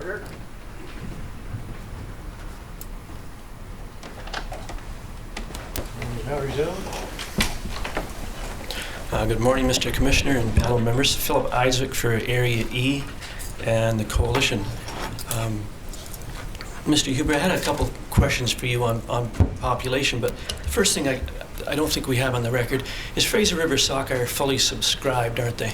order. Now resume. Good morning, Mr. Commissioner and panel members. Philip Isaac for Area E and the Coalition. Mr. Huber, I had a couple questions for you on population, but the first thing I don't think we have on the record is Fraser River Sockeye are fully subscribed, aren't they?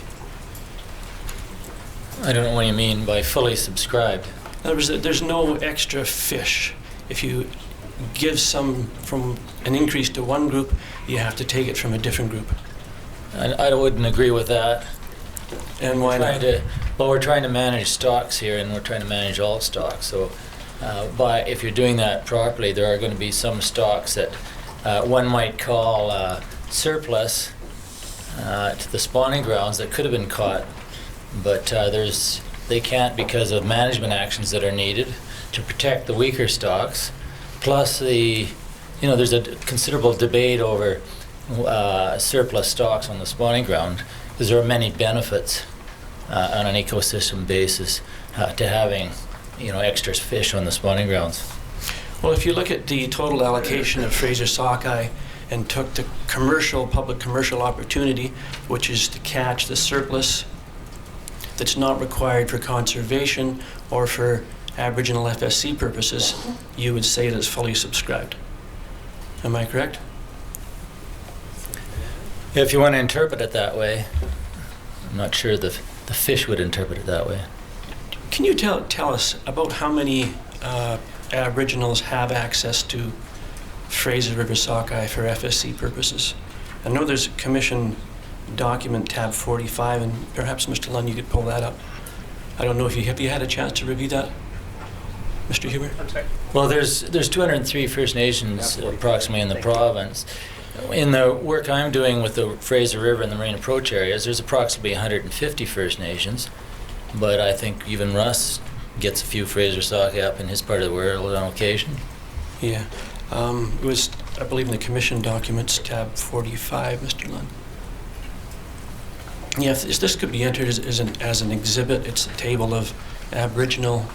I don't know what you mean by fully subscribed. In other words, there's no extra fish. If you give some from an increase to one group, you have to take it from a different group. I wouldn't agree with that. And why not? We're trying to manage stocks here, and we're trying to manage all stocks. So, if you're doing that properly, there are going to be some stocks that one might call surplus to the spawning grounds that could have been caught, but they can't because of management actions that are needed to protect the weaker stocks. Plus, there's a considerable debate over surplus stocks on the spawning ground, because there are many benefits on an ecosystem basis to having extra fish on the spawning grounds. Well, if you look at the total allocation of Fraser Sockeye and took the public commercial opportunity, which is to catch the surplus that's not required for conservation or for Aboriginal FSC purposes, you would say it is fully subscribed. Am I correct? If you want to interpret it that way, I'm not sure the fish would interpret it that way. Can you tell us about how many Aboriginals have access to Fraser River Sockeye for FSC purposes? I know there's a commission document, tab 45, and perhaps Mr. Lund, you could pull that up. I don't know if you had a chance to review that, Mr. Huber? I'm sorry. Well, there's 203 First Nations approximately in the province. In the work I'm doing with the Fraser River and the marine approach areas, there's approximately 150 First Nations, but I think even Russ gets a few Fraser sockeye up in his part of the world on occasion. Yeah. It was, I believe, in the commission documents, tab 45, Mr. Lund. Yeah, if this could be entered as an exhibit. It's a table of Aboriginal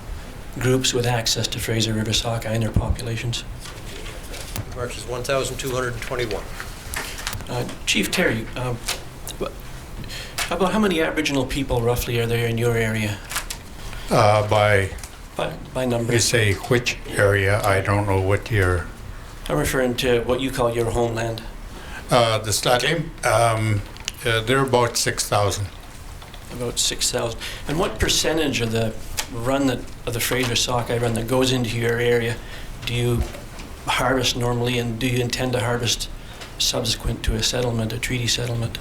groups with access to Fraser River sockeye and their populations. March is 1,221. Chief Terry, about how many Aboriginal people roughly are there in your area? By number? you say which area? I don't know what your... I'm referring to what you call your homeland. the study. They're about 6,000. About 6,000. And what percentage of the of the Fraser sockeye run that goes into your area do you harvest normally, and do you intend to harvest subsequent to a treaty settlement?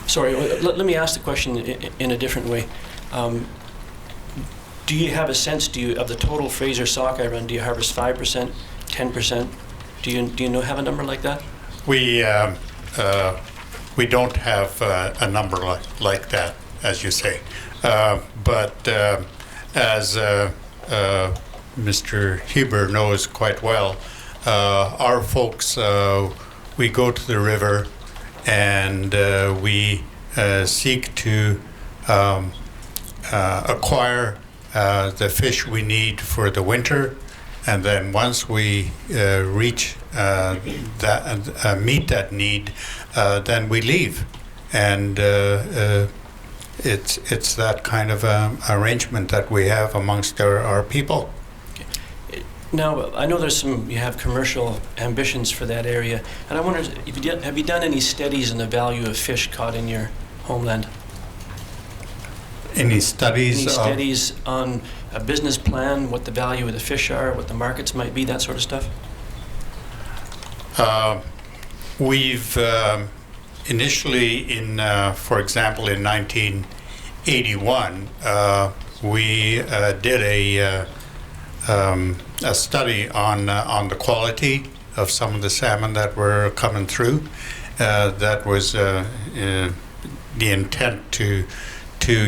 Sorry, let me ask the question in a different way. Do you have a sense, of the total Fraser sockeye run, do you harvest 5%, 10%? Do you have a number like that? We don't have a number like that, as you say. But as Mr. Huber knows quite well, our folks, we go to the river and we seek to acquire the fish we need for the winter, and then once we reach meet that need, then we leave, and it's that kind of arrangement that we have amongst our people. Now, I know you have commercial ambitions for that area, and I wonder, have you done any studies on the value of fish caught in your homeland? Any studies? Any studies on a business plan, what the value of the fish are, what the markets might be, that sort of stuff? We've initially, for example, in 1981, we did a study on the quality of some of the salmon that were coming through. That was the intent to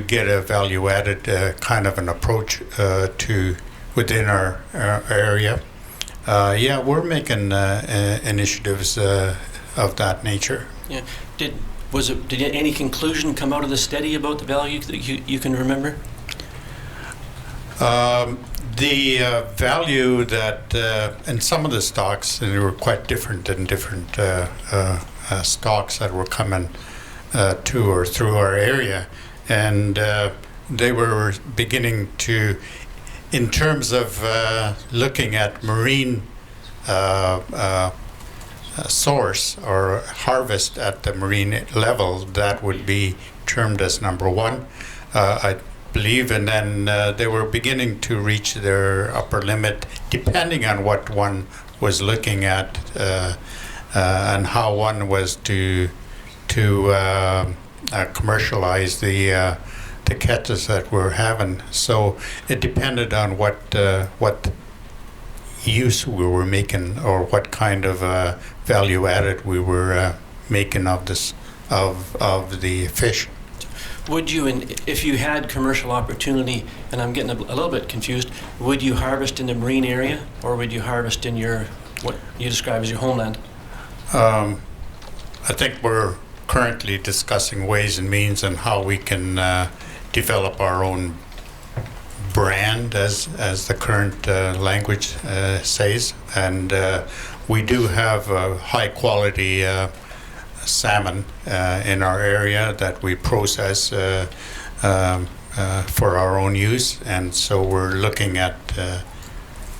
get a value-added kind of an approach to within our area. Yeah, we're making initiatives of that nature. Yeah. Did any conclusion come out of the study about the value that you can remember? The value that, and some of the stocks, and they were quite different in different stocks that were coming to or through our area, and they were beginning to, in terms of looking at marine source or harvest at the marine level, that would be termed as number one, I believe, and then they were beginning to reach their upper limit, depending on what one was looking at and how one was to commercialize the catches that we're having. So it depended on what use we were making, or what kind of value added we were making of this of the fish. Would you, if you had commercial opportunity, and I'm getting a little bit confused, would you harvest in the marine area, or would you harvest in your, what you describe as your homeland? I think we're currently discussing ways and means and how we can develop our own brand, as the current language says, and we do have high quality salmon in our area that we process for our own use, and so we're looking at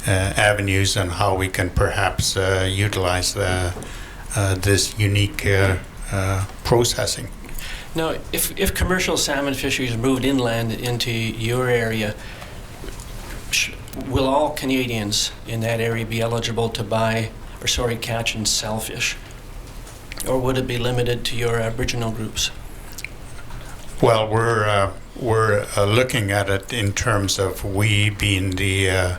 avenues on how we can perhaps utilize this unique processing. Now, if commercial salmon fisheries moved inland into your area, will all Canadians in that area be eligible to buy, or sorry, catch and sell fish? Or would it be limited to your Aboriginal groups? Well, we're looking at it in terms of we being the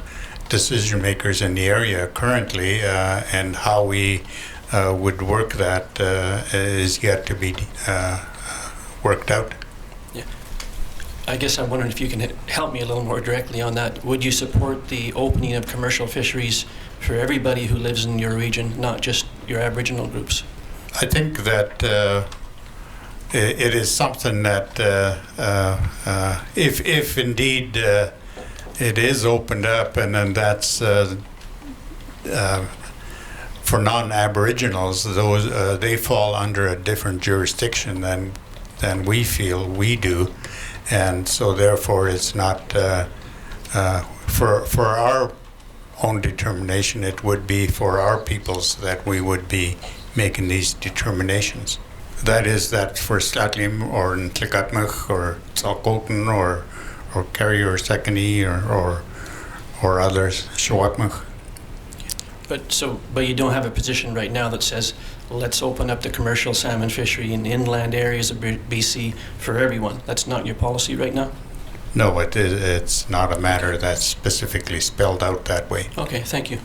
decision makers in the area currently, and how we would work that is yet to be worked out. Yeah. I guess I'm wondering if you can help me a little more directly on that. Would you support the opening of commercial fisheries for everybody who lives in your region, not just your Aboriginal groups? I think that it is something that if indeed it is opened up, and then that's for non-Aboriginals, those they fall under a different jurisdiction than we feel we do, and so therefore it's not for our own determination. It would be for our peoples that we would be making these determinations. That is, that for Slatlim or Tlikatmuk or Tsalkotan or Kerry or Sekani or others, Shawakmuk. But you don't have a position right now that says, let's open up the commercial salmon fishery in inland areas of BC for everyone. That's not your policy right now? No, it's not a matter that's specifically spelled out that way. Okay, thank you.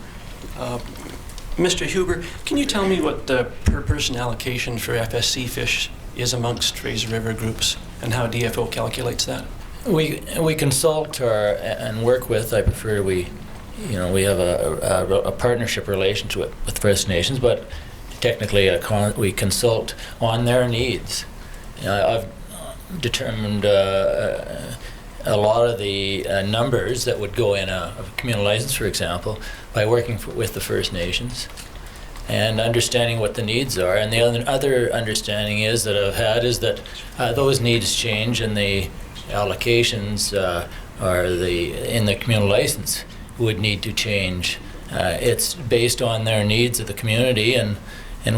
Mr. Huber, can you tell me what the per person allocation for FSC fish is amongst Fraser River groups, and how DFO calculates that? We consult and work with. I prefer we have a partnership relationship with First Nations, but technically we consult on their needs. I've determined a lot of the numbers that would go in a communal license, for example, by working with the First Nations and understanding what the needs are. And the other understanding is that I've had is that those needs change, and the allocations in the communal license would need to change. It's based on their needs of the community, and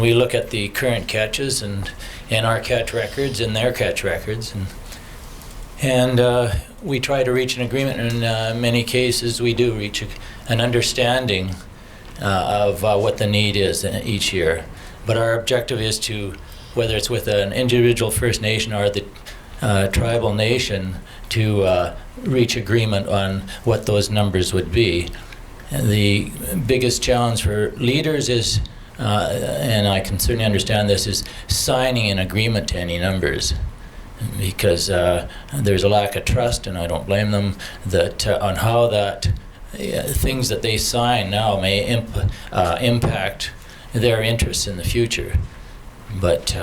we look at the current catches and our catch records and their catch records, and we try to reach an agreement. In many cases, we do reach an understanding of what the need is each year. But our objective is to, whether it's with an individual First Nation or the tribal nation, to reach agreement on what those numbers would be. And the biggest challenge for leaders is, and I can certainly understand this, is signing an agreement to any numbers, because there's a lack of trust, and I don't blame them, that on how that things that they sign now may impact their interests in the future. But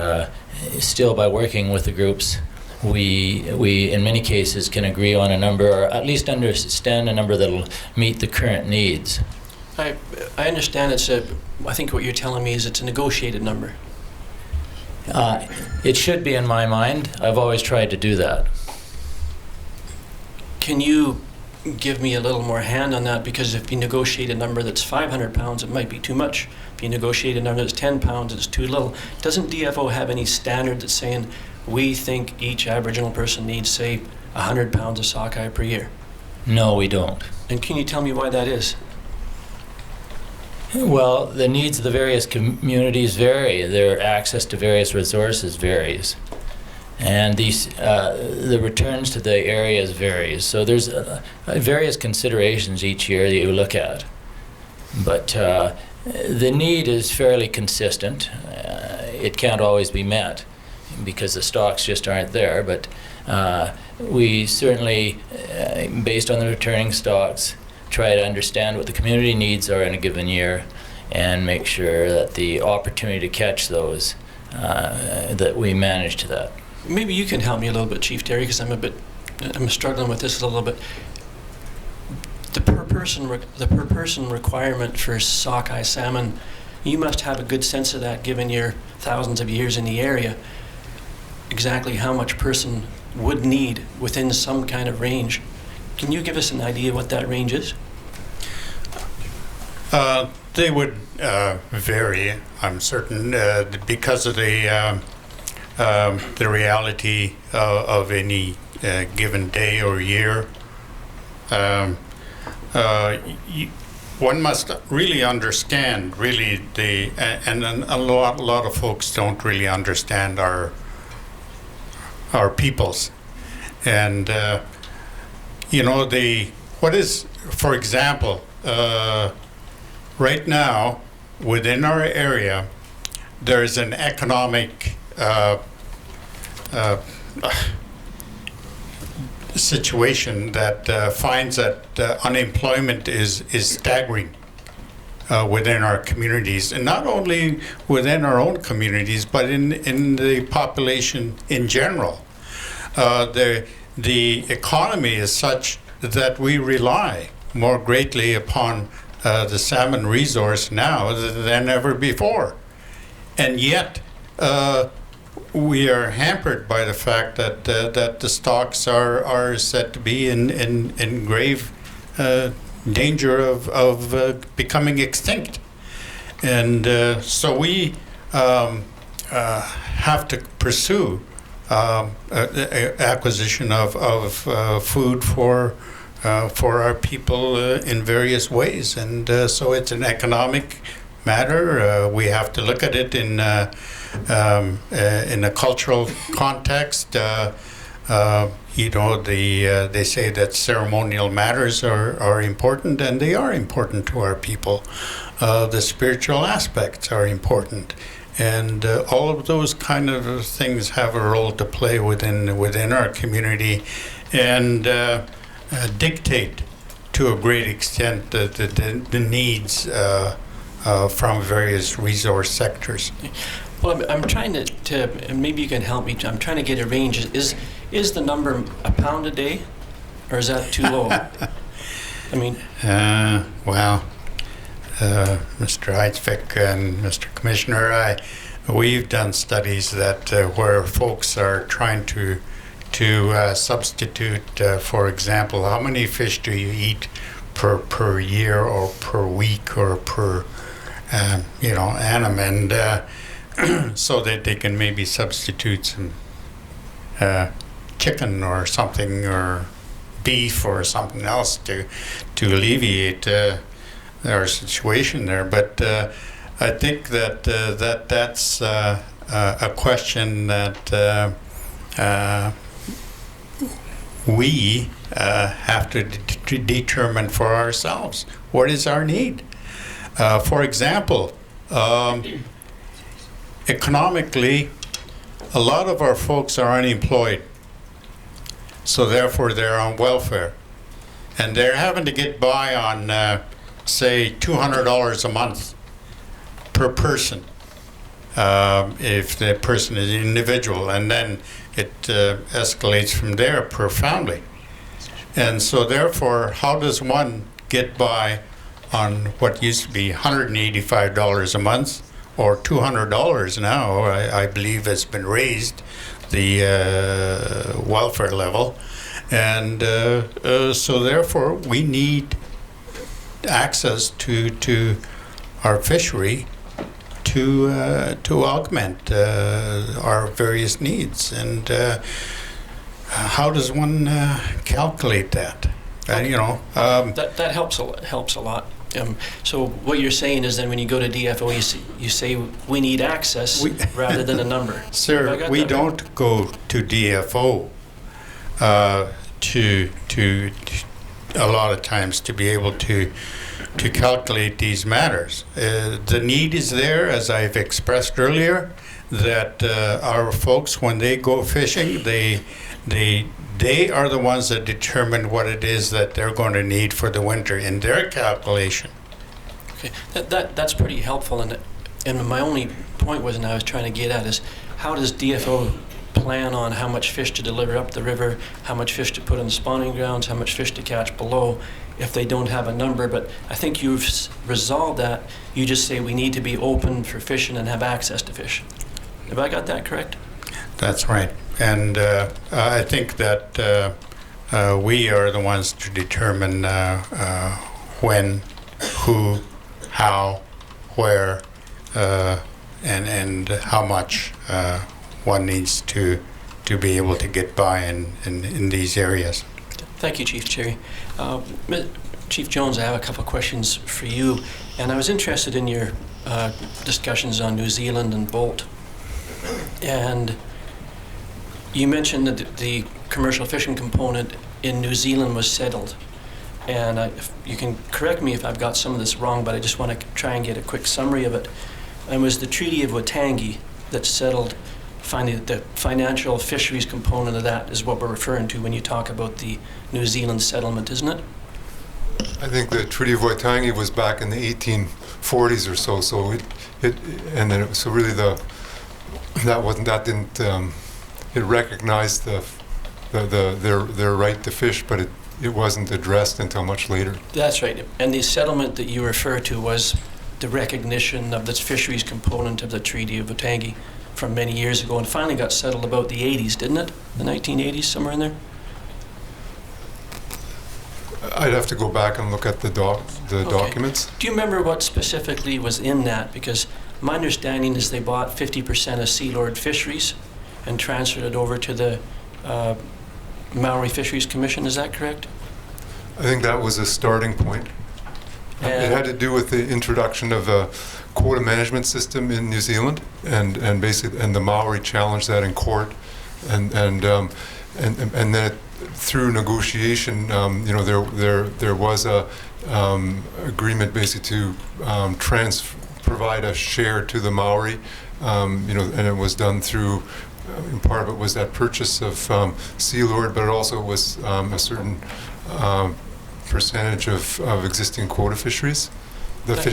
still, by working with the groups, we in many cases can agree on a number, or at least understand a number that'll meet the current needs. I understand I think what you're telling me is it's a negotiated number. It should be in my mind. I've always tried to do that. Can you give me a little more hand on that? Because if you negotiate a number that's 500 pounds, it might be too much. If you negotiate a number that's 10 pounds, it's too little. Doesn't DFO have any standard that's saying we think each Aboriginal person needs, say, 100 pounds of sockeye per year? No, we don't. And can you tell me why that is? Well, the needs of the various communities vary. Their access to various resources varies. And the returns to the areas varies. So there's various considerations each year that you look at. But the need is fairly consistent. It can't always be met because the stocks just aren't there. But we certainly, based on the returning stocks, try to understand what the community needs are in a given year and make sure that the opportunity to catch those, that we manage to that. Maybe you can help me a little bit, Chief Terry, because I'm struggling with this a little bit. The per person requirement for sockeye salmon, you must have a good sense of that given your thousands of years in the area, exactly how much person would need within some kind of range. Can you give us an idea what that range is? They would vary, I'm certain, because of the reality of any given day or year. One must really understand, and a lot of folks don't really understand our peoples, and what is, for example, right now within our area, there is an economic situation that finds that unemployment is staggering within our communities, and not only within our own communities, but in the population in general. The economy is such that we rely more greatly upon the salmon resource now than ever before, and yet we are hampered by the fact that the stocks are said to be in grave danger of becoming extinct, and so we have to pursue acquisition of food for our people in various ways, and so it's an economic matter. We have to look at it in a cultural context. They say that ceremonial matters are important, and they are important to our people. The spiritual aspects are important, and all of those kind of things have a role to play within our community, and dictate to a great extent the needs from various resource sectors. Well, I'm trying to, and maybe you can help me. I'm trying to get a range. Is the number a pound a day, or is that too low? I mean, Mr. Heidsvik and Mr. Commissioner, we've done studies that where folks are trying to substitute, for example, how many fish do you eat per year or per week or per annum, and so that they can maybe substitute some chicken or something, or beef or something else to alleviate our situation there. But I think that's a question that we have to determine for ourselves. What is our need? For example, economically, a lot of our folks are unemployed, so therefore they're on welfare, and they're having to get by on, say, $200 a month per person, if the person is an individual, and then it escalates from there per family. And so therefore, how does one get by on what used to be $185 a month or $200 now, I believe has been raised, the welfare level. And so therefore, we need access to our fishery to augment our various needs. And how does one calculate that? That helps a lot. So what you're saying is then when you go to DFO, you say we need access rather than a number. Have I Sir, got we that right? don't go to DFO to a lot of times to be able to calculate these matters. The need is there, as I've expressed earlier, that our folks, when they go fishing, they are the ones that determine what it is that they're going to need for the winter in their calculation. Okay, that's pretty helpful. And my only point was, and I was trying to get at, is how does DFO plan on how much fish to deliver up the river, how much fish to put on the spawning grounds, how much fish to catch below, if they don't have a number? But I think you've resolved that. You just say we need to be open for fishing and have access to fish. Have I got that correct? That's right. And I think that we are the ones to determine when, who, how, where, and how much one needs to be able to get by in these areas. Thank you, Chief Cherry. Chief Jones, I have a couple of questions for you. And I was interested in your discussions on New Zealand and Bolt. And you mentioned that the commercial fishing component in New Zealand was settled. And you can correct me if I've got some of this wrong, but I just want to try and get a quick summary of it. And it was the Treaty of Waitangi that settled the financial fisheries component of that is what we're referring to when you talk about the New Zealand settlement, isn't it? I think the Treaty of Waitangi was back in the 1840s or so. So it recognized their right to fish, but it wasn't addressed until much later. That's right. And the settlement that you refer to was the recognition of this fisheries component of the Treaty of Waitangi from many years ago, and finally got settled about the 80s, didn't it? The 1980s, somewhere in there? I'd have to go back and look at the documents. Do you remember what specifically was in that? Because my understanding is they bought 50% of Sealord Fisheries and transferred it over to the Maori Fisheries Commission. Is that correct? I think that was a starting point. It had to do with the introduction of a quota management system in New Zealand, and the Maori challenged that in court, and then through negotiation, there was a agreement basically to provide a share to the Maori, and it was done through. Part of it was that purchase of Sealord, but it also was a certain percentage of existing quota fisheries,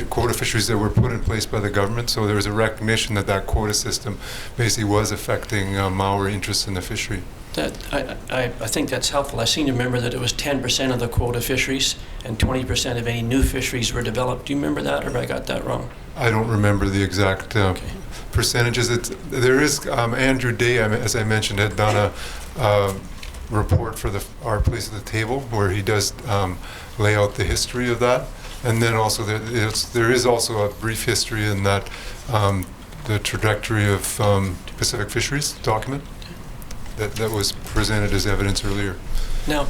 quota fisheries that were put in place by the government. So there was a recognition that quota system basically was affecting Maori interests in the fishery. I think that's helpful. I seem to remember that it was 10% of the quota fisheries and 20% of any new fisheries were developed. Do you remember that, or have I got that wrong? I don't remember the exact percentages. There is Andrew Day, as I mentioned, had done a report for our place at the table where he does lay out the history of that, and then also there is also a brief history in that the trajectory of Pacific Fisheries document that was presented as evidence earlier. Now,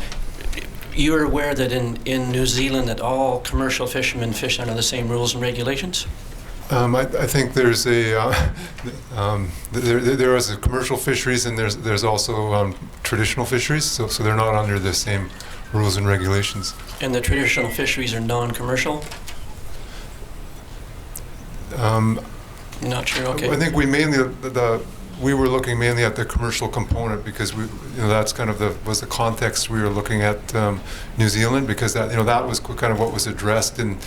you're aware that in New Zealand that all commercial fishermen fish under the same rules and regulations? I think there's there is a commercial fisheries, and there's also traditional fisheries, so they're not under the same rules and regulations. And the traditional fisheries are non-commercial? I'm not sure, okay. I think we mainly, we were looking mainly at the commercial component because that's kind of was the context we were looking at New Zealand, because that was kind of what was addressed, and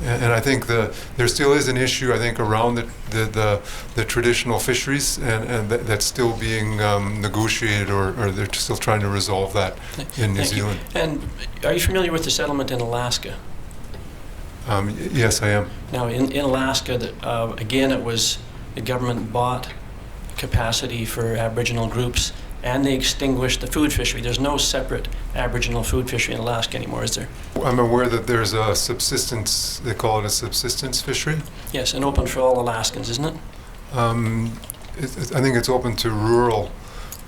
I think there still is an issue, I think, around the traditional fisheries, and that's still being negotiated, or they're still trying to resolve that in New Zealand. And are you familiar with the settlement in Alaska? Yes, I am. Now, in Alaska, again, it was the government bought capacity for Aboriginal groups, and they extinguished the food fishery. There's no separate Aboriginal food fishery in Alaska anymore, is there? I'm aware that there's a subsistence, they call it a subsistence fishery. Yes, and open for all Alaskans, isn't it? I think it's open to rural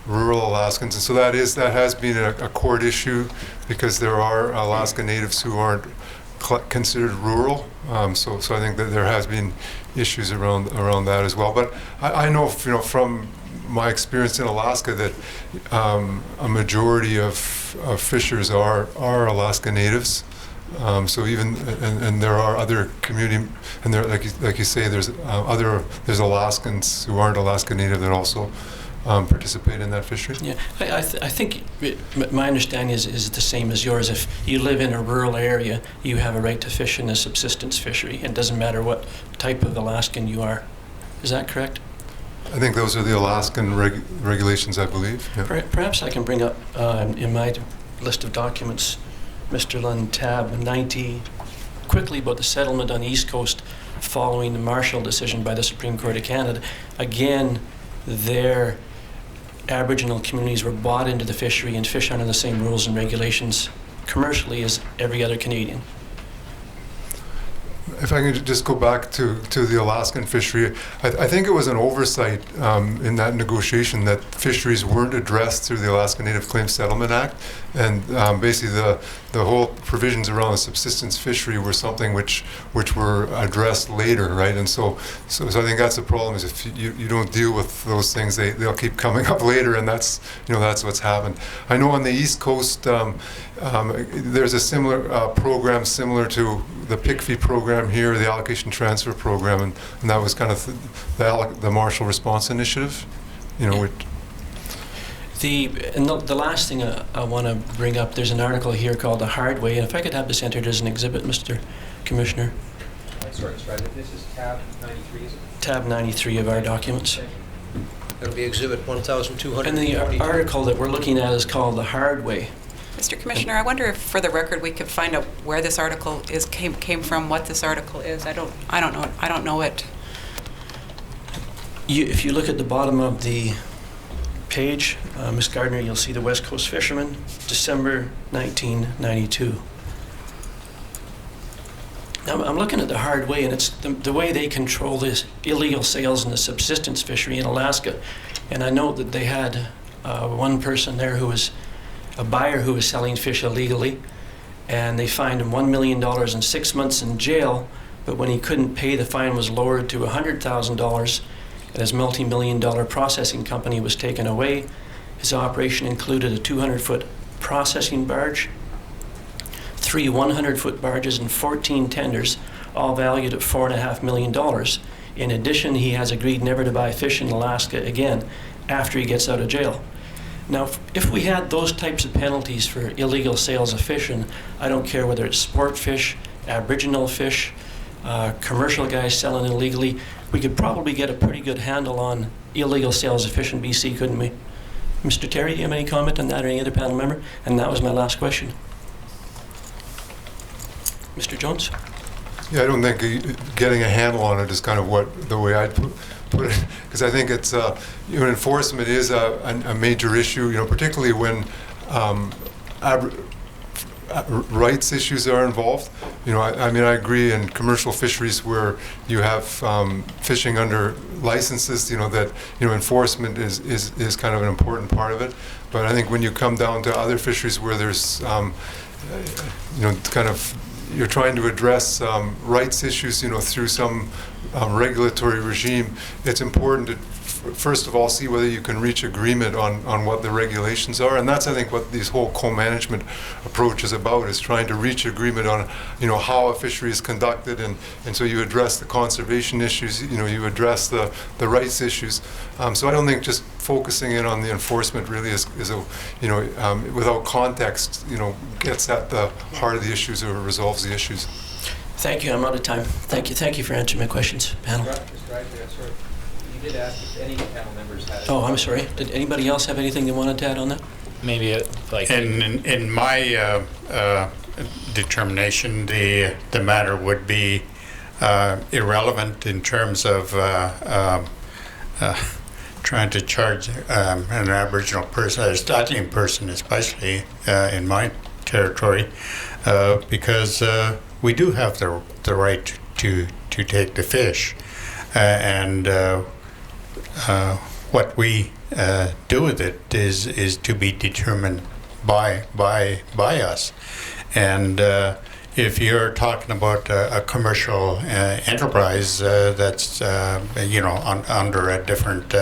Alaskans, and so that has been a court issue, because there are Alaska Natives who aren't considered rural. So I think that there has been issues around that as well. But I know, from my experience in Alaska, that a majority of fishers are Alaska Natives. So and there are other community, and there, like you say, there's Alaskans who aren't Alaska Native that also participate in that fishery. Yeah, I think my understanding is the same as yours. If you live in a rural area, you have a right to fish in a subsistence fishery. It doesn't matter what type of Alaskan you are. Is that correct? I think those are the Alaskan regulations, I believe. Yeah. Perhaps I can bring up in my list of documents, Mr. Lund, tab 90, quickly about the settlement on the East Coast following the Marshall decision by the Supreme Court of Canada. Again, their Aboriginal communities were bought into the fishery and fish under the same rules and regulations commercially as every other Canadian. If I can just go back to the Alaskan fishery, I think it was an oversight in that negotiation that fisheries weren't addressed through the Alaska Native Claims Settlement Act, and basically the whole provisions around the subsistence fishery were something which were addressed later, right? And so I think that's the problem, is if you don't deal with those things, they'll keep coming up later, and that's what's happened. I know on the East Coast there's a similar program similar to the PICFI program here, the Allocation Transfer Program, and that was kind of the Marshall Response Initiative, which. The last thing I want to bring up, there's an article here called The Hard Way, and if I could have this entered as an exhibit, Mr. Commissioner. Sorry, this is tab 93, is it? Tab 93 of our documents. That'll be exhibit 1,240. And the article that we're looking at is called The Hard Way. Mr. Commissioner, I wonder if, for the record, we could find out where this article came from, what this article is. I don't know it. If you look at the bottom of the page, Ms. Gardner, you'll see the West Coast Fisherman, December 1992. Now, I'm looking at The Hard Way, and it's the way they control this illegal sales in the subsistence fishery in Alaska. And I know that they had one person there who was a buyer who was selling fish illegally, and they fined him $1 million and 6 months in jail, but when he couldn't pay, the fine was lowered to $100,000, and his multi-million-dollar processing company was taken away. His operation included a 200-foot processing barge, 3 100-foot barges, and 14 tenders, all valued at $4.5 million. In addition, he has agreed never to buy fish in Alaska again after he gets out of jail. Now, if we had those types of penalties for illegal sales of fish, and I don't care whether it's sport fish, Aboriginal fish, commercial guys selling illegally, we could probably get a pretty good handle on illegal sales of fish in BC, couldn't we? Mr. Terry, do you have any comment on that, or any other panel member? And that was my last question. Mr. Jones? Yeah, I don't think getting a handle on it is kind of the way I'd put it, because I think it's enforcement is a major issue, particularly when rights issues are involved. I mean, I agree in commercial fisheries where you have fishing under licenses, that enforcement is kind of an important part of it. But I think when you come down to other fisheries where there's kind of you're trying to address rights issues, through some regulatory regime, it's important first of all, see whether you can reach agreement on what the regulations are. And that's, I think, what this whole co-management approach is about, is trying to reach agreement on, how a fishery is conducted. And so you address the conservation issues, you address the rights issues. So I don't think just focusing in on the enforcement really is without context, gets at the heart of the issues or resolves the issues. Thank you. I'm out of time. Thank you for answering my questions, panel. Mr. Ryder, sorry. You did ask if any panel members had. Oh, I'm sorry. Did anybody else have anything they wanted to add on that? Maybe like In my determination, the matter would be irrelevant in terms of trying to charge an Aboriginal person, a Stattling person especially, in my territory, because we do have the right to take the fish, and what we do with it is to be determined by us. And if you're talking about a commercial enterprise that's under a different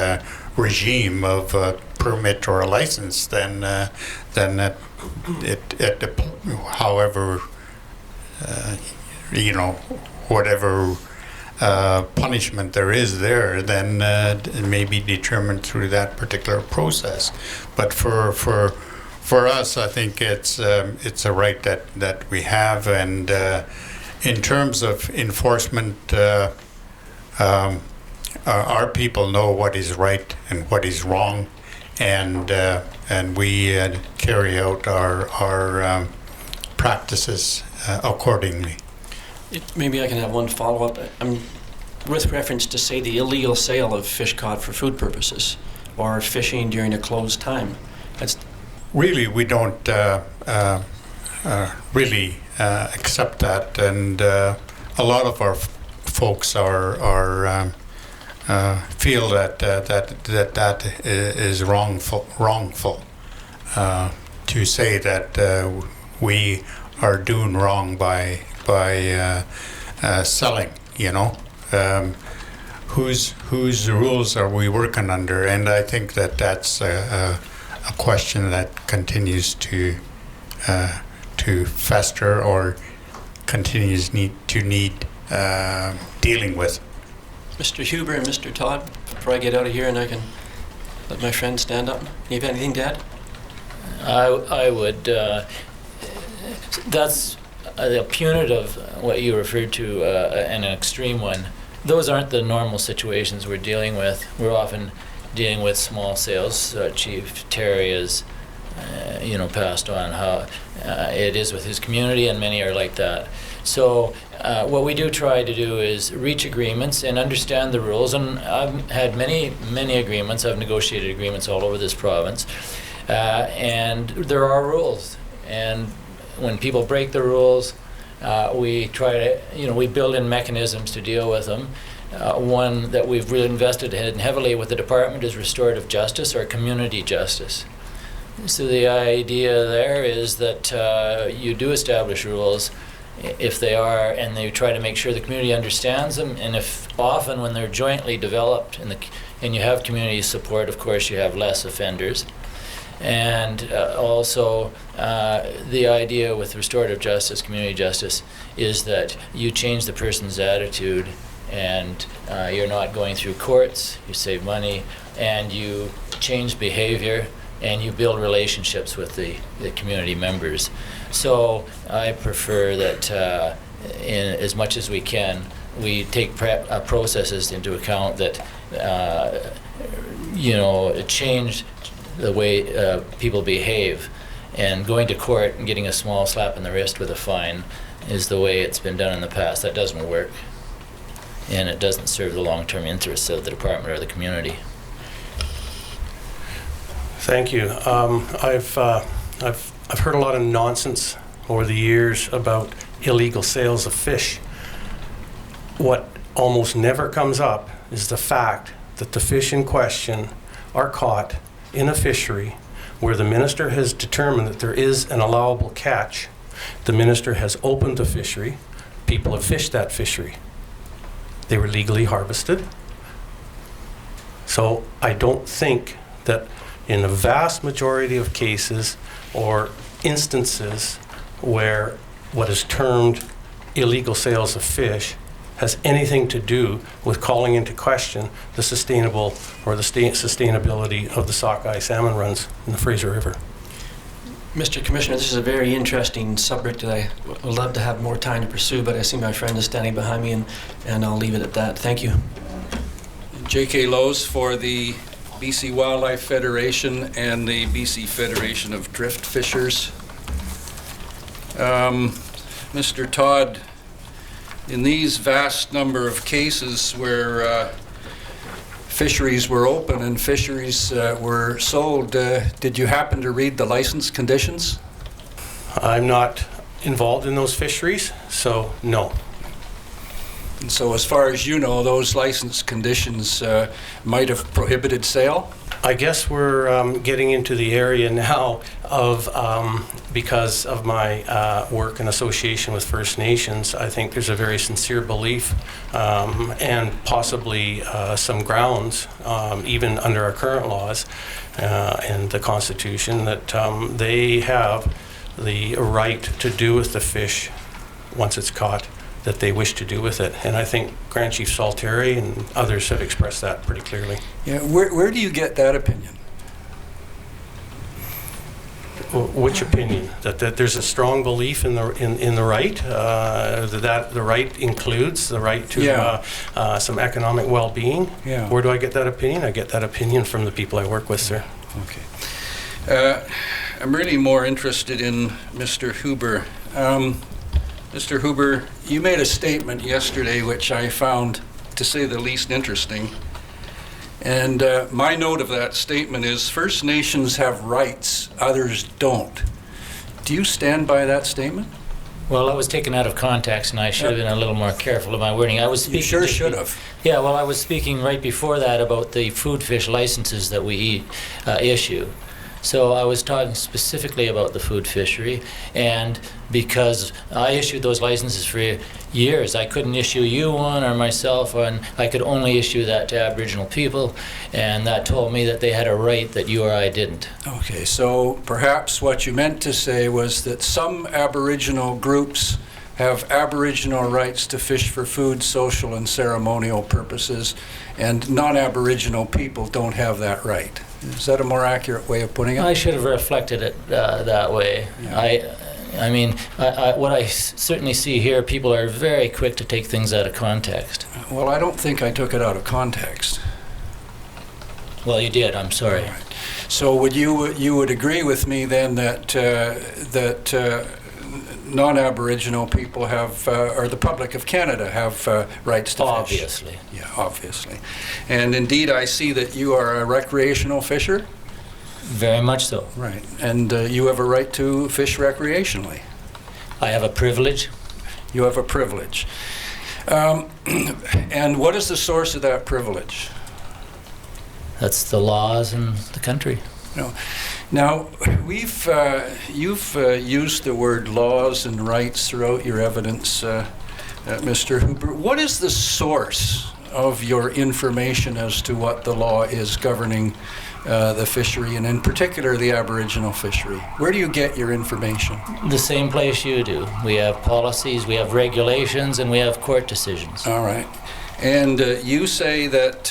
regime of permit or a license, then however whatever punishment there is there, then it may be determined through that particular process. But for us, I think it's a right that we have, and in terms of enforcement, our people know what is right and what is wrong, and we carry out our practices accordingly. Maybe I can have one follow-up. With reference to, say, the illegal sale of fish caught for food purposes or fishing during a closed time. That's really, we don't really accept that, and a lot of our folks feel that is wrongful to say that we are doing wrong by selling. Whose rules are we working under? And I think that's a question that continues to fester or continues to need dealing with. Mr. Huber and Mr. Todd, before I get out of here and I can let my friend stand up. You have anything to add? I would. That's the punitive, what you referred to, and an extreme one. Those aren't the normal situations we're dealing with. We're often dealing with small sales. Chief Terry has, passed on how it is with his community, and many are like that. So what we do try to do is reach agreements and understand the rules. And I've had many agreements. I've negotiated agreements all over this province, and there are rules. And when people break the rules, we try to, we build in mechanisms to deal with them. One that we've really invested in heavily with the department is restorative justice or community justice. So the idea there is that you do establish rules if they are, and they try to make sure the community understands them. And if often when they're jointly developed and you have community support, of course you have less offenders. And also the idea with restorative justice, community justice, is that you change the person's attitude, and you're not going through courts, you save money, and you change behavior, and you build relationships with the community members. So I prefer that in as much as we can, we take processes into account that change the way people behave, and going to court and getting a small slap in the wrist with a fine is the way it's been done in the past. That doesn't work, and it doesn't serve the long-term interests of the department or the community. Thank you. I've heard a lot of nonsense over the years about illegal sales of fish. What almost never comes up is the fact that the fish in question are caught in a fishery where the minister has determined that there is an allowable catch. The minister has opened the fishery. People have fished that fishery. They were legally harvested. So I don't think that in the vast majority of cases or instances where what is termed illegal sales of fish has anything to do with calling into question the sustainable or the sustainability of the sockeye salmon runs in the Fraser River. Mr. Commissioner, this is a very interesting subject that I would love to have more time to pursue, but I see my friend is standing behind me, and I'll leave it at that. Thank you. J.K. Lowe's for the BC Wildlife Federation and the BC Federation of Drift Fishers. Mr. Todd, in these vast number of cases where fisheries were open and fisheries were sold, did you happen to read the license conditions? I'm not involved in those fisheries, so no. And so as far as you know, those license conditions might have prohibited sale? I guess we're getting into the area now of, because of my work and association with First Nations, I think there's a very sincere belief and possibly some grounds, even under our current laws and the Constitution, that they have the right to do with the fish once it's caught that they wish to do with it. And I think Grand Chief Salteri and others have expressed that pretty clearly. Yeah, where do you get that opinion? Which opinion? That there's a strong belief in the right, that the right includes the right to some economic well-being. Yeah. Where do I get that opinion? I get that opinion from the people I work with, sir. Okay. I'm really more interested in Mr. Huber. Mr. Huber, you made a statement yesterday which I found, to say the least, interesting. And my note of that statement is, First Nations have rights, others don't. Do you stand by that statement? Well, I was taken out of context, and I should have been a little more careful of my wording. I was speaking. You sure should have. Yeah, well, I was speaking right before that about the food fish licenses that we issue. So I was talking specifically about the food fishery, and because I issued those licenses for years, I couldn't issue you one or myself one. I could only issue that to Aboriginal people, and that told me that they had a right that you or I didn't. Okay, so perhaps what you meant to say was that some Aboriginal groups have Aboriginal rights to fish for food, social, and ceremonial purposes, and non-Aboriginal people don't have that right. Is that a more accurate way of putting it? I should have reflected it that way. Yeah. I mean, what I certainly see here, people are very quick to take things out of context. Well, I don't think I took it out of context. Well, you did. I'm sorry. Right. So would you would agree with me then that non-Aboriginal people have, or the public of Canada have rights to fish? Obviously. Yeah, obviously. And indeed, I see that you are a recreational fisher. Very much so. Right. And you have a right to fish recreationally. I have a privilege. You have a privilege. And what is the source of that privilege? That's the laws in the country. No. Now, you've used the word laws and rights throughout your evidence, Mr. Huber. What is the source of your information as to what the law is governing the fishery, and in particular the Aboriginal fishery? Where do you get your information? The same place you do. We have policies, we have regulations, and we have court decisions. All right. And you say that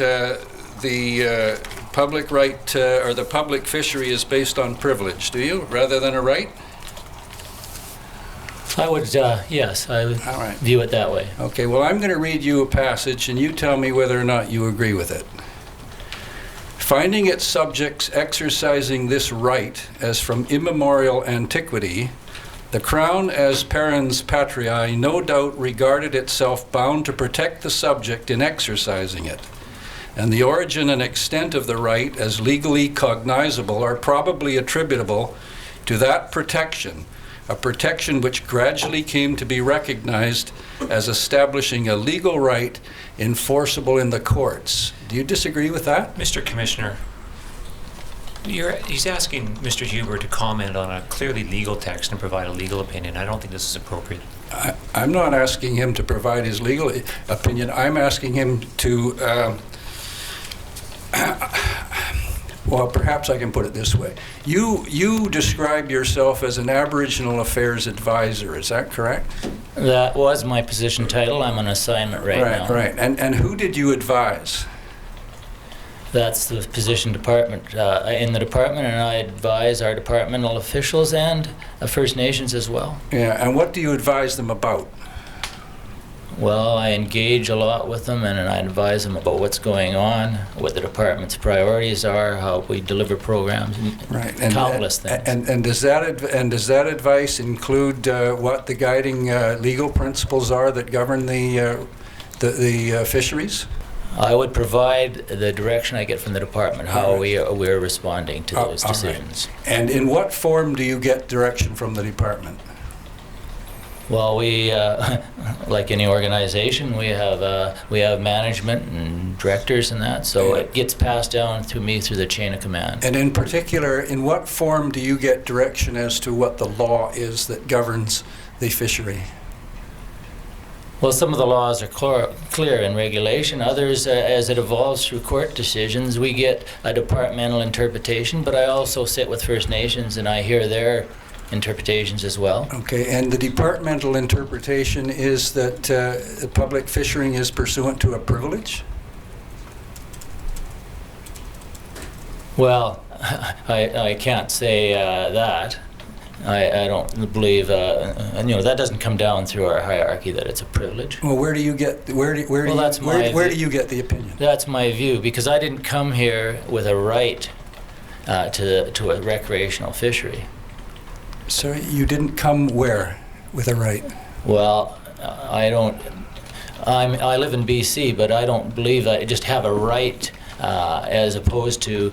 the public right or the public fishery is based on privilege, do you, rather than a right? I would, yes, I would All right. view it that way. Okay, well, I'm going to read you a passage, and you tell me whether or not you agree with it. Finding its subjects exercising this right as from immemorial antiquity, the Crown, as parens patriae, no doubt regarded itself bound to protect the subject in exercising it. And the origin and extent of the right, as legally cognizable, are probably attributable to that protection, a protection which gradually came to be recognized as establishing a legal right enforceable in the courts. Do you disagree with that? Mr. Commissioner, he's asking Mr. Huber to comment on a clearly legal text and provide a legal opinion. I don't think this is appropriate. I'm not asking him to provide his legal opinion. I'm asking him to Well, perhaps I can put it this way. You describe yourself as an Aboriginal Affairs Advisor, is that correct? That was my position title. I'm on assignment right now. Right. And who did you advise? That's the position department in the department, and I advise our departmental officials and First Nations as well. Yeah, and what do you advise them about? Well, I engage a lot with them, and I advise them about what's going on, what the department's priorities are, how we deliver programs, and countless things. And does that advice include what the guiding legal principles are that govern the fisheries? I would provide the direction I get from the department, how we're responding to those decisions. Right. And in what form do you get direction from the department? Well, we, like any organization, we have management and directors and that, so it gets passed down to me through the chain of command. And in particular, in what form do you get direction as to what the law is that governs the fishery? Well, some of the laws are clear in regulation. Others, as it evolves through court decisions, we get a departmental interpretation, but I also sit with First Nations and I hear their interpretations as well. Okay, and the departmental interpretation is that public fishing is pursuant to a privilege? Well, I can't say that. I don't believe, that doesn't come down through our hierarchy that it's a privilege. Well, where do you get the opinion? That's my view, because I didn't come here with a right to a recreational fishery. Sorry, you didn't come where with a right? Well, I live in BC, but I don't believe that I just have a right. As opposed to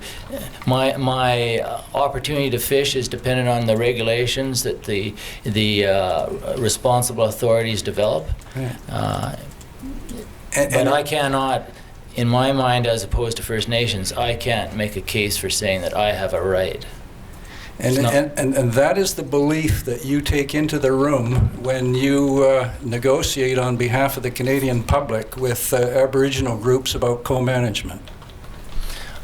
my opportunity to fish is dependent on the regulations that the responsible authorities develop. Right. But I cannot, in my mind, as opposed to First Nations, I can't make a case for saying that I have a right. And that is the belief that you take into the room when you negotiate on behalf of the Canadian public with Aboriginal groups about co-management.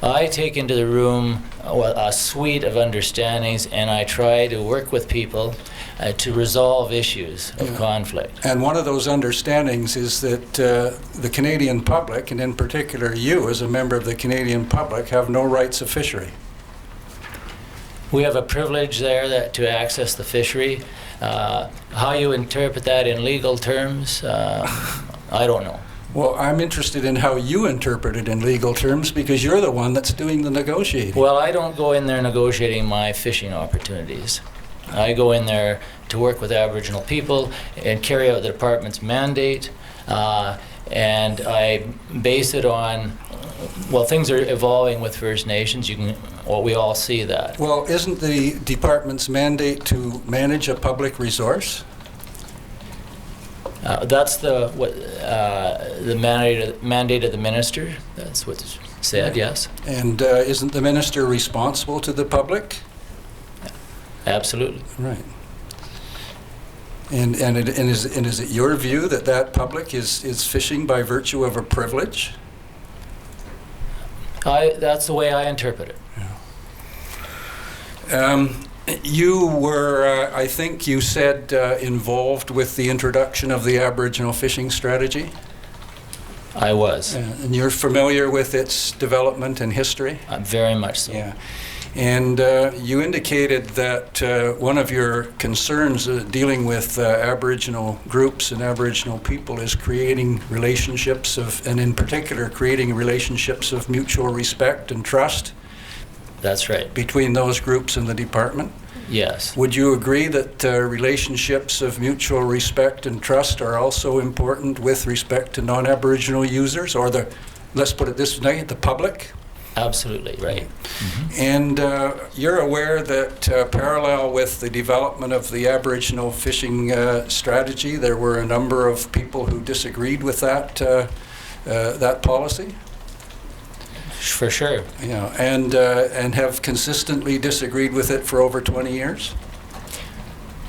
I take into the room a suite of understandings, and I try to work with people to resolve issues of conflict. And one of those understandings is that the Canadian public, and in particular you as a member of the Canadian public, have no rights of fishery. We have a privilege there to access the fishery. How you interpret that in legal terms, I don't know. Well, I'm interested in how you interpret it in legal terms, because you're the one that's doing the negotiating. Well, I don't go in there negotiating my fishing opportunities. I go in there to work with Aboriginal people and carry out the department's mandate, and I base it on, well, things are evolving with First Nations. We all see that. Well, isn't the department's mandate to manage a public resource? That's the mandate of the minister. That's what's said, yes. And isn't the minister responsible to the public? Absolutely. Right. And is it your view that that public is fishing by virtue of a privilege? That's the way I interpret it. Yeah. You were, I think you said, involved with the introduction of the Aboriginal fishing strategy? I was. And you're familiar with its development and history? Very much so. Yeah. And you indicated that one of your concerns dealing with Aboriginal groups and Aboriginal people is creating relationships and in particular creating relationships of mutual respect and trust. That's right. Between those groups and the department? Yes. Would you agree that relationships of mutual respect and trust are also important with respect to non-Aboriginal users, or let's put it this way, the public? Absolutely, right. Mm-hmm. And you're aware that parallel with the development of the Aboriginal fishing strategy, there were a number of people who disagreed with that policy? For sure. Yeah, and have consistently disagreed with it for over 20 years?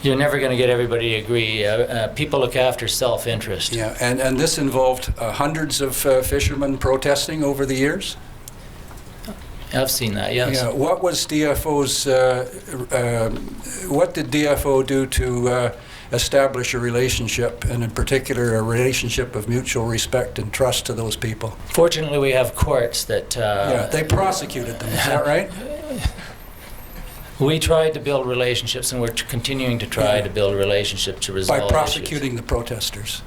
You're never going to get everybody to agree. People look after self-interest. Yeah, and this involved hundreds of fishermen protesting over the years? Have seen that, yes. Yeah, what was DFO's, what did DFO do to establish a relationship, and in particular a relationship of mutual respect and trust to those people? Fortunately, we have courts that... Yeah, they prosecuted them, is that right? We tried to build relationships, and we're continuing to try to build relationships to resolve By issues. prosecuting the protesters.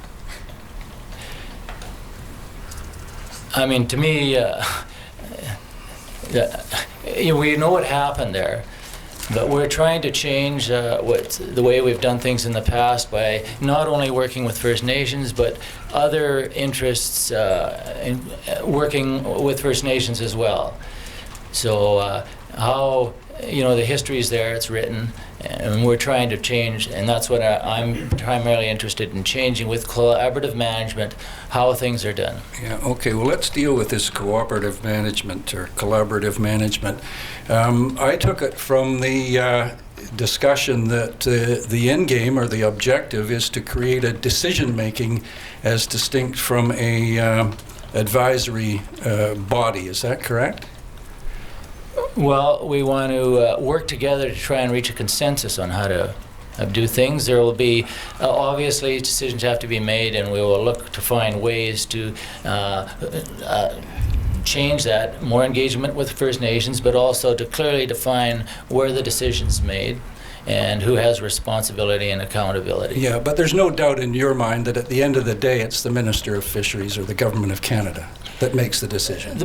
I mean, to me, we know what happened there, but we're trying to change the way we've done things in the past by not only working with First Nations, but other interests in working with First Nations as well. So how, the history is there, it's written, and we're trying to change, and that's what I'm primarily interested in, changing with collaborative management how things are done. Yeah, okay, well, let's deal with this cooperative management or collaborative management. I took it from the discussion that the end game or the objective is to create a decision-making as distinct from a advisory body. Is that correct? Well, we want to work together to try and reach a consensus on how to do things. There will be, obviously, decisions have to be made, and we will look to find ways to change that, more engagement with First Nations, but also to clearly define where the decision's made and who has responsibility and accountability. Yeah, but there's no doubt in your mind that at the end of the day, it's the Minister of Fisheries or the Government of Canada that makes the decision.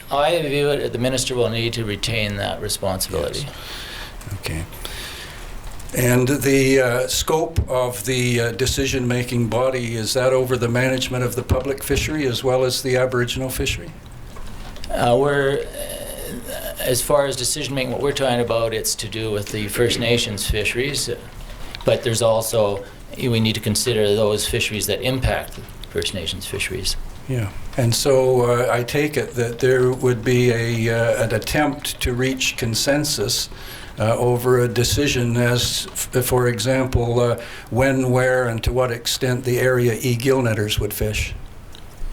I view it, the Minister will need to retain that responsibility. Yes. Okay. And the scope of the decision-making body, is that over the management of the public fishery as well as the Aboriginal fishery? As far as decision-making, what we're talking about, it's to do with the First Nations fisheries, but there's also, we need to consider those fisheries that impact the First Nations fisheries. Yeah, and so I take it that there would be an attempt to reach consensus over a decision as, for example, when, where, and to what extent the area E-gill netters would fish.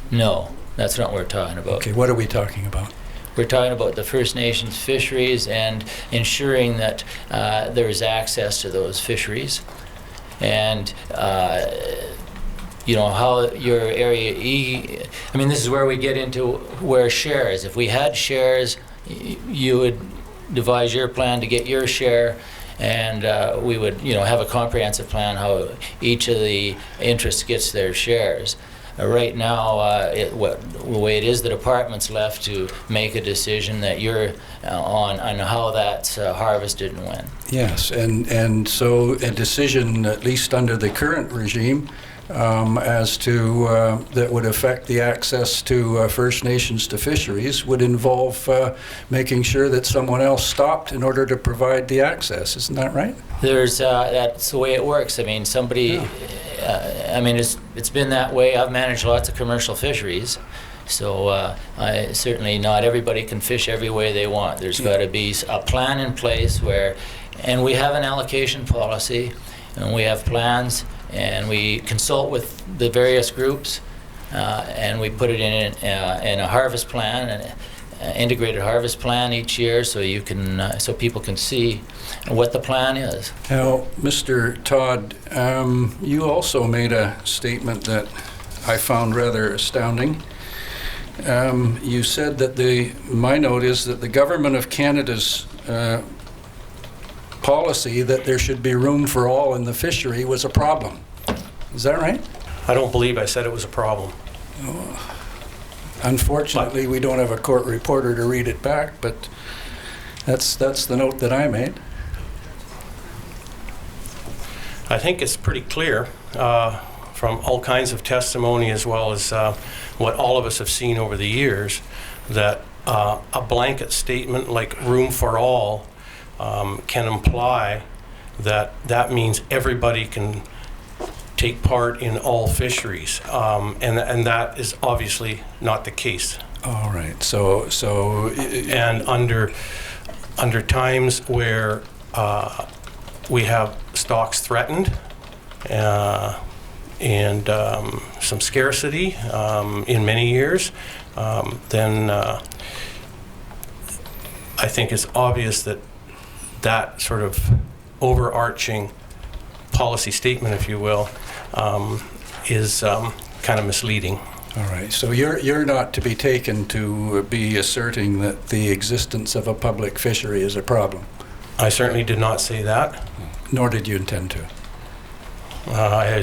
No, that's not what we're talking about. Okay, what are we talking about? We're talking about the First Nations fisheries and ensuring that there is access to those fisheries. And how your area this is where we get into where shares. If we had shares, you would devise your plan to get your share, and we would have a comprehensive plan how each of the interests gets their shares. Right now, the way it is, the department's left to make a decision that you're on how that's harvested and when. Yes, and so a decision, at least under the current regime, as to that would affect the access to First Nations to fisheries would involve making sure that someone else stopped in order to provide the access. Isn't that right? That's the way it works. I mean, somebody. Yeah. It's been that way. I've managed lots of commercial fisheries, so certainly not everybody can fish every way they want. There's got to be a plan in place and we have an allocation policy, and we have plans, and we consult with the various groups, and we put it in a harvest plan, an integrated harvest plan each year, so you can so people can see what the plan is. Now, Mr. Todd, you also made a statement that I found rather astounding. You said that my note is that the Government of Canada's policy that there should be room for all in the fishery was a problem. Is that right? I don't believe I said it was a problem. Oh. Unfortunately, we don't have a court reporter to read it back, but that's the note that I made. I think it's pretty clear from all kinds of testimony, as well as what all of us have seen over the years, that a blanket statement like room for all can imply that means everybody can take part in all fisheries, and that is obviously not the case. All right. So and under times where we have stocks threatened and some scarcity in many years, then I think it's obvious that that sort of overarching policy statement, if you will, is kind of misleading. All right, so you're not to be taken to be asserting that the existence of a public fishery is a problem, I certainly did not say that. nor did you intend to.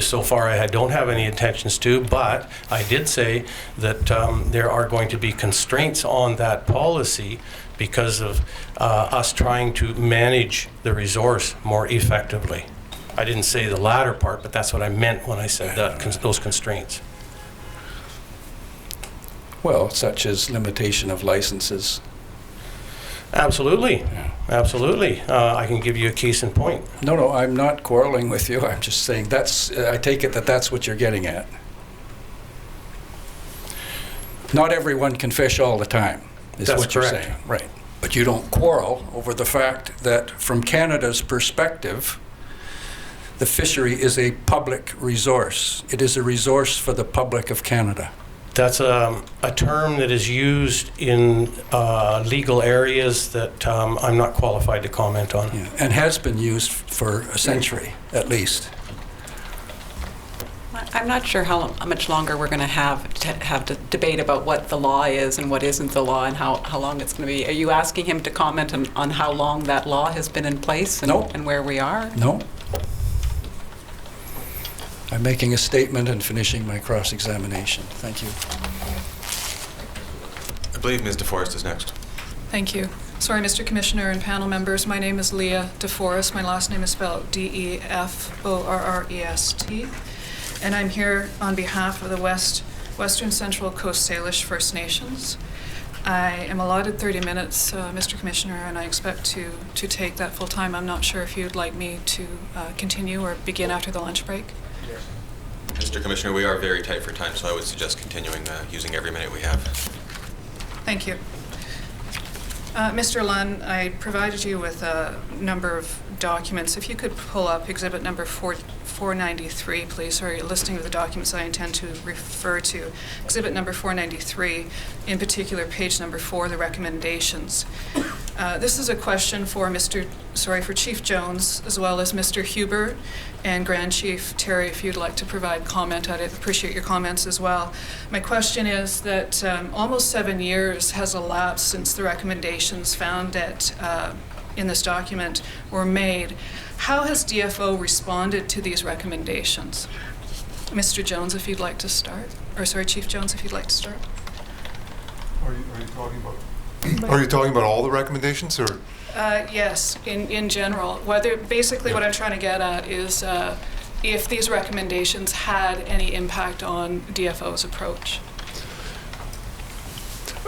So far, I don't have any intentions to, but I did say that there are going to be constraints on that policy because of us trying to manage the resource more effectively. I didn't say the latter part, but that's what I meant when I said that, those constraints. Well, such as limitation of licenses. Absolutely, Yeah. absolutely. I can give you a case in point. No, I'm not quarreling with you. I'm just saying I take it that that's what you're getting at. Not everyone can fish all the time, is That's what you're correct. saying. Right. But you don't quarrel over the fact that from Canada's perspective, the fishery is a public resource. It is a resource for the public of Canada. That's a term that is used in legal areas that I'm not qualified to comment on. Yeah, and has been used for a century, at least. I'm not sure how much longer we're going to have to debate about what the law is and what isn't the law and how long it's going to be. Are you asking him to comment on how long that law has been in place and, No. and where we are? No. I'm making a statement and finishing my cross-examination. Thank you. I believe Ms. DeForest is next. Thank you. Sorry, Mr. Commissioner and panel members. My name is Leah DeForest. My last name is spelled D-E-F-O-R-R-E-S-T. And I'm here on behalf of the Western Central Coast Salish First Nations. I am allotted 30 minutes, Mr. Commissioner, and I expect to take that full time. I'm not sure if you'd like me to continue or begin after the lunch break. Mr. Commissioner, we are very tight for time, so I would suggest continuing using every minute we have. Thank you. Mr. Lunn, I provided you with a number of documents. If you could pull up exhibit number 493, please, or a listing of the documents I intend to refer to. Exhibit number 493, in particular page number 4, the recommendations. This is a question for Chief Jones, as well as Mr. Hubert and Grand Chief Terry, if you'd like to provide comment. I'd appreciate your comments as well. My question is that almost 7 years has elapsed since the recommendations found in this document were made. How has DFO responded to these recommendations? Mr. Jones, if you'd like to start. Chief Jones, if you'd like to start. Are you talking about all the recommendations, or? Yes, in general. What I'm trying to get at is if these recommendations had any impact on DFO's approach.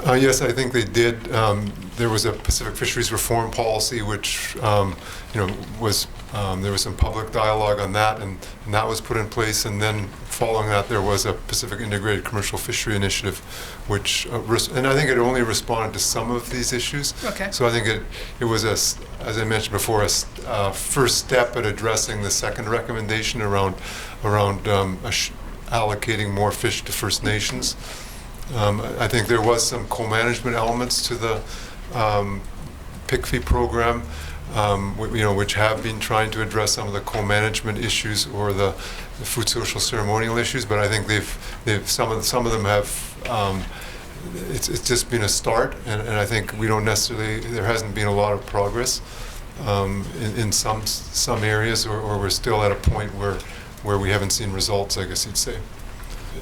Yes, I think they did. There was a Pacific Fisheries Reform Policy, which was there was some public dialogue on that, and that was put in place. And then following that, there was a Pacific Integrated Commercial Fishery Initiative, which and I think it only responded to some of these issues. Okay. So I think it was as I mentioned before, a first step at addressing the second recommendation around allocating more fish to First Nations. I think there was some co-management elements to the PICFI program, which have been trying to address some of the co-management issues or the food social ceremonial issues. But I think some of them have. It's just been a start, and I think there hasn't been a lot of progress in some areas, or we're still at a point where we haven't seen results, I guess you'd say.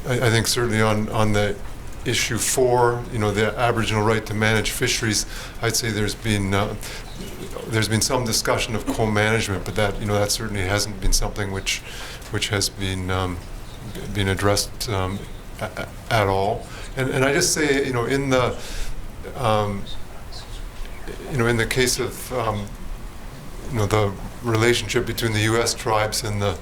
I think certainly on the issue 4, the Aboriginal right to manage fisheries, I'd say there's been some discussion of co-management, but that certainly hasn't been something which has been addressed at all. And I just say, in the case of the relationship between the U.S. tribes and the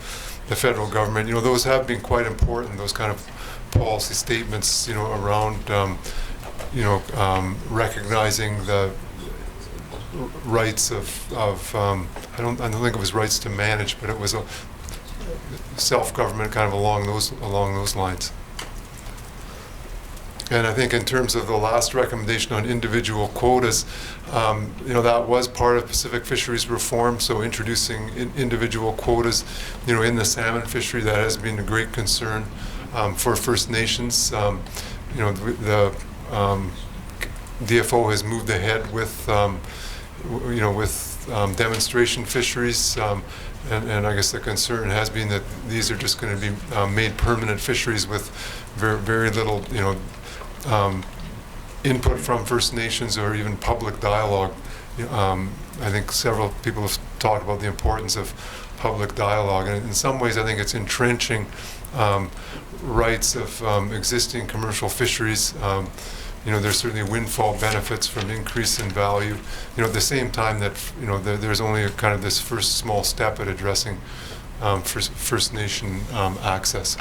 federal government, those have been quite important. Those kind of policy statements, around, recognizing the rights of I don't think it was rights to manage, but it was a self-government kind of along those lines. And I think in terms of the last recommendation on individual quotas, that was part of Pacific Fisheries reform. So introducing individual quotas, in the salmon fishery, that has been a great concern for First Nations. The DFO has moved ahead with, demonstration fisheries. And I guess the concern has been that these are just going to be made permanent fisheries with very, very little, input from First Nations or even public dialogue. I think several people have talked about the importance of public dialogue, and in some ways I think it's entrenching rights of existing commercial fisheries. There's certainly windfall benefits from increase in value. At the same time that there's only a kind of this first small step at addressing First Nation access.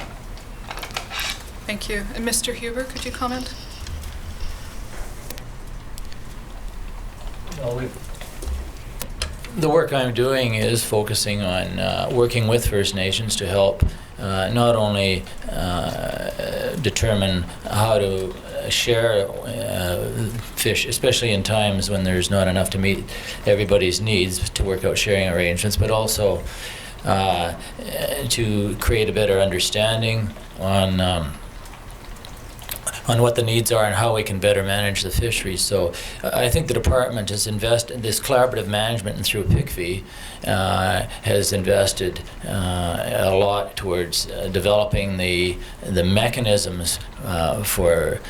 Thank you. And Mr. Huber, could you comment? Well, the work I'm doing is focusing on working with First Nations to help not only determine how to share fish, especially in times when there's not enough to meet everybody's needs, to work out sharing arrangements, but also to create a better understanding on what the needs are and how we can better manage the fisheries. So I think the department has invested in this collaborative management, and through PICFI has invested a lot towards developing the mechanisms for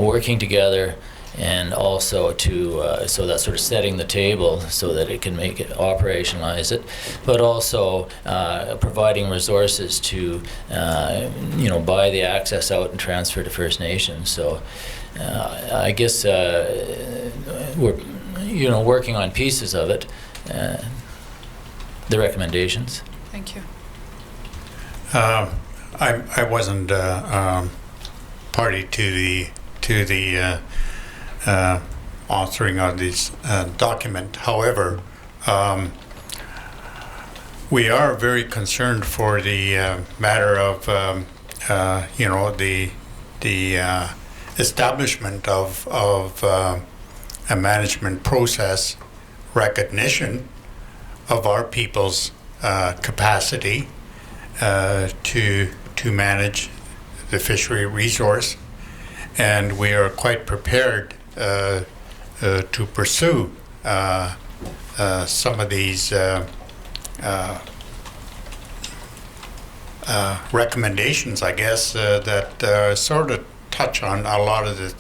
working together, and also to so that's sort of setting the table so that it can operationalize it, but also providing resources to buy the access out and transfer to First Nations. So I guess we're working on pieces of it, the recommendations. Thank you. I wasn't party to the authoring of this document. However, we are very concerned for the matter of the establishment of a management process, recognition of our people's capacity to manage the fishery resource, and we are quite prepared to pursue some of these recommendations, I guess, that sort of touch on a lot of the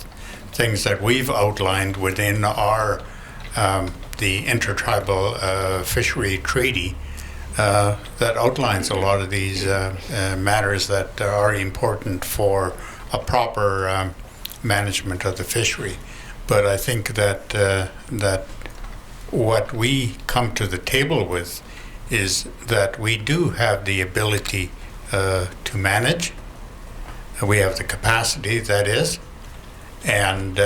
things that we've outlined within our the Intertribal Fishery Treaty that outlines a lot of these matters that are important for a proper management of the fishery. But I think that that what we come to the table with is that we do have the ability to manage. We have the capacity, that is, and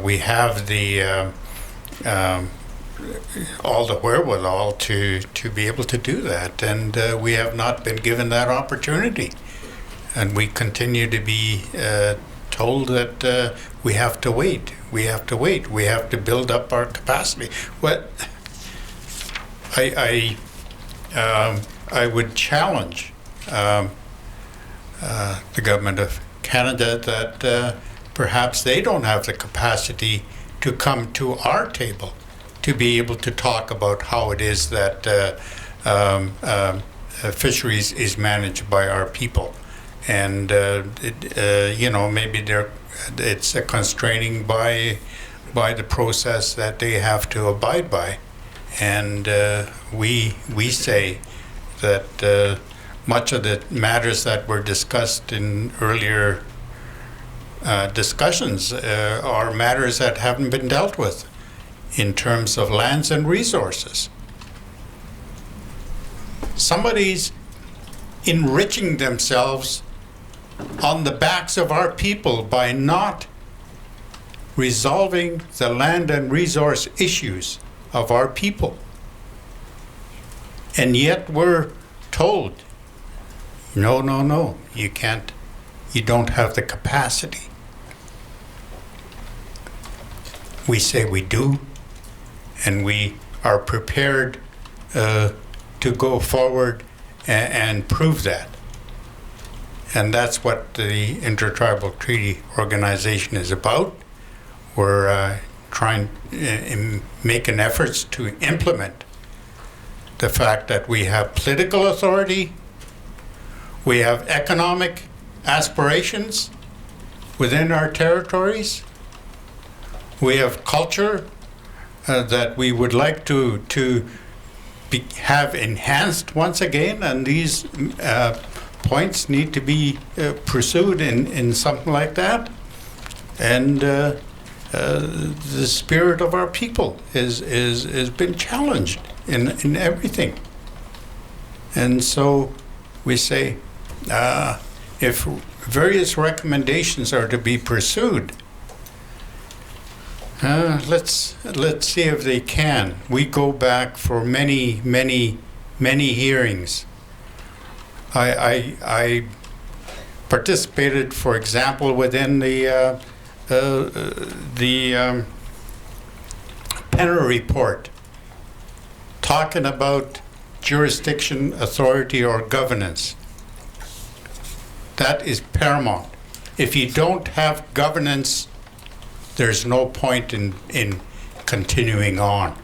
we have the all the wherewithal to be able to do that, and we have not been given that opportunity, and we continue to be told that we have to wait. We have to wait. We have to build up our capacity. What I would challenge the government of Canada that perhaps they don't have the capacity to come to our table to be able to talk about how it is that fisheries is managed by our people. And maybe it's a constraining by the process that they have to abide by, and we say that much of the matters that were discussed in earlier discussions are matters that haven't been dealt with in terms of lands and resources. Somebody's enriching themselves on the backs of our people by not resolving the land and resource issues of our people. And yet we're told, no, you can't you don't have the capacity. We say we do, and we are prepared to go forward and prove that. And that's what the Intertribal Treaty Organization is about. We're trying making efforts to implement the fact that we have political authority, we have economic aspirations within our territories, we have culture that we would like to have enhanced once again, and these points need to be pursued in something like that. And the spirit of our people has been challenged in everything. And so we say, if various recommendations are to be pursued, let's see if they can. We go back for many hearings. I participated, for example, within the Penner report, talking about jurisdiction, authority, or governance. That is paramount. If you don't have governance, there's no point in continuing on.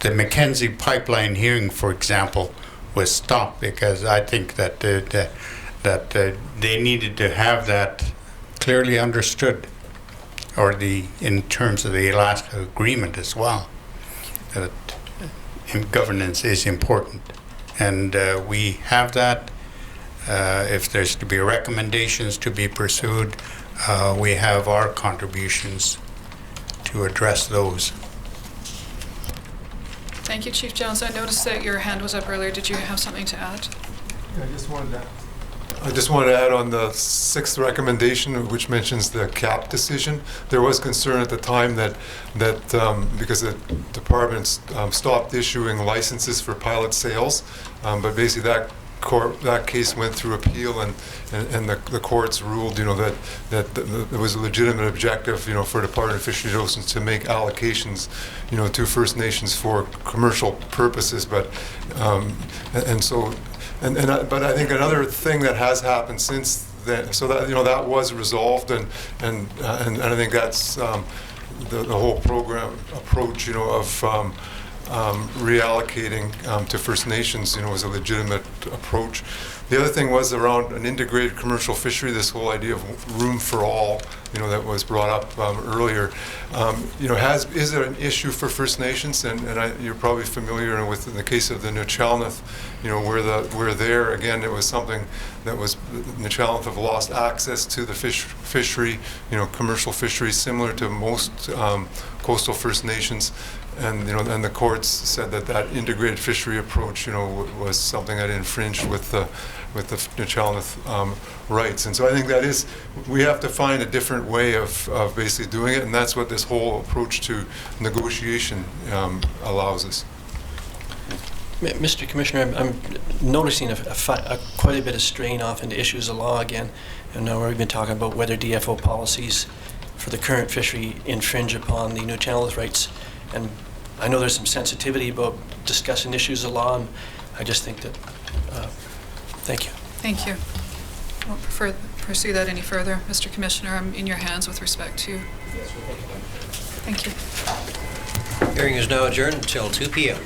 The Mackenzie Pipeline hearing, for example, was stopped because I think that they needed to have that clearly understood, or in terms of the Alaska Agreement as well, that governance is important, and we have that. If there's to be recommendations to be pursued, we have our contributions to address those. Thank you, Chief Jones. I noticed that your hand was up earlier. Did you have something to add? I just wanted to add on the 6th recommendation, which mentions the CAP decision. There was concern at the time that because the department stopped issuing licenses for pilot sales, but basically that case went through appeal, and the courts ruled, that there was a legitimate objective, for Department of Fisheries and Oceans to make allocations, to First Nations for commercial purposes, but but I think another thing that has happened since then, so that that was resolved, and I think that's the whole program approach, of reallocating to First Nations, was a legitimate approach. The other thing was around an integrated commercial fishery, this whole idea of room for all, that was brought up earlier. Is it an issue for First Nations? And you're probably familiar with, in the case of the Nuu-chah-nulth, where there again it was something that was Nuu-chah-nulth have lost access to the fishery, commercial fisheries similar to most coastal First Nations. And and the courts said that integrated fishery approach, was something that infringed with the Nuu-chah-nulth rights. And so I think we have to find a different way of basically doing it, and that's what this whole approach to negotiation allows us. Mr. Commissioner, I'm noticing quite a bit of strain off into issues of law again. And now we've been talking about whether DFO policies for the current fishery infringe upon the Nuu-chah-nulth rights. And I know there's some sensitivity about discussing issues of law, and I just think that, thank you. Thank you. I won't pursue that any further. Mr. Commissioner, I'm in your hands with respect to... Thank you. Hearing is now adjourned until 2 p.m.